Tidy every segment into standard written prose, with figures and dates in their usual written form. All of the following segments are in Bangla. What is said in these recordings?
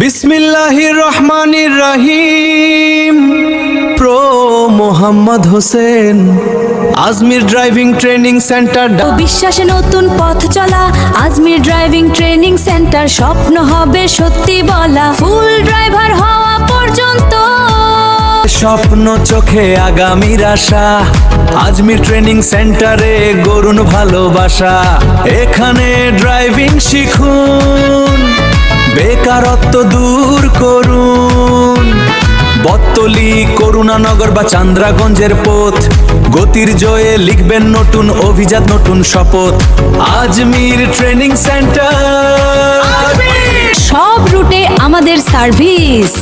বিসমিল্লাহির রহমানির রহিম। Pro Mohammad Hossain, Ajmir driving training centre. বিশ্বাসে নতুন পথ চলা, আজমির ড্রাইভিং ট্রেনিং সেন্টার। স্বপ্ন হবে সত্যি বলা, ফুল ড্রাইভার হওয়া পর্যন্ত। স্বপ্ন চোখে আগামীর আশা, আজমির ট্রেনিং সেন্টারে গড়ুন ভালোবাসা। এখানে ড্রাইভিং শিখুন, বেকারত্ব দূর করুন। বত্তলি, করুণানগর বা চান্দ্রাগঞ্জের পথ, গতির জয়ে লিখবেন নতুন অভিজাত, নতুন শপথ। আজমির ট্রেনিং সেন্টার, সব রুটে আমাদের সার্ভিস।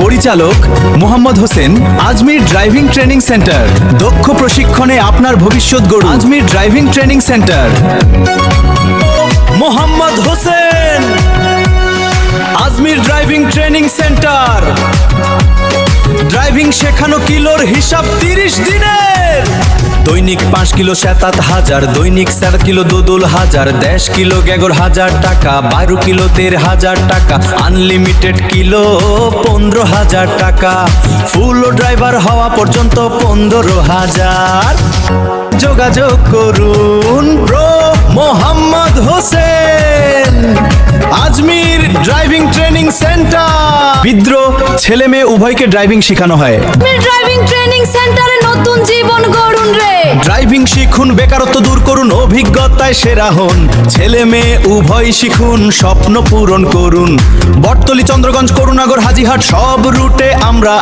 পরিচালক Mohammad Hossain, Ajmir driving training centre. দক্ষ প্রশিক্ষণে আপনার ভবিষ্যৎ গড়ুন। Ajmir driving training centre. Mohammad Hossain, Ajmir driving training centre. Driving শেখানো কিলোর হিসাব 30 দিনের। দৈনিক 5 কিলো 7,000, দৈনিক 7 কিলো 2,000, 10 কিলো 11,000 টাকা, 12 কিলো 13,000 টাকা, আনলিমিটেড কিলো 15,000 টাকা। ফুল ড্রাইভার হওয়া পর্যন্ত 15,000। যোগাযোগ করুন pro Mohammad Hossain, Ajmir driving training centre. বিদ্রোহ ছেলে মেয়ে উভয়কে ড্রাইভিং শেখানো হয়। আজমির ড্রাইভিং ট্রেনিং সেন্টারে নতুন জীবন গড়ুন রে। ড্রাইভিং শিখুন, বেকারত্ব দূর করুন, অভিজ্ঞতায় সেরা হন। ছেলে মেয়ে উভয় শিখুন, স্বপ্ন পূরণ করুন। বটতলী, চন্দ্রগঞ্জ, করুণাগর, হাজিহাট সব রুটে আমরা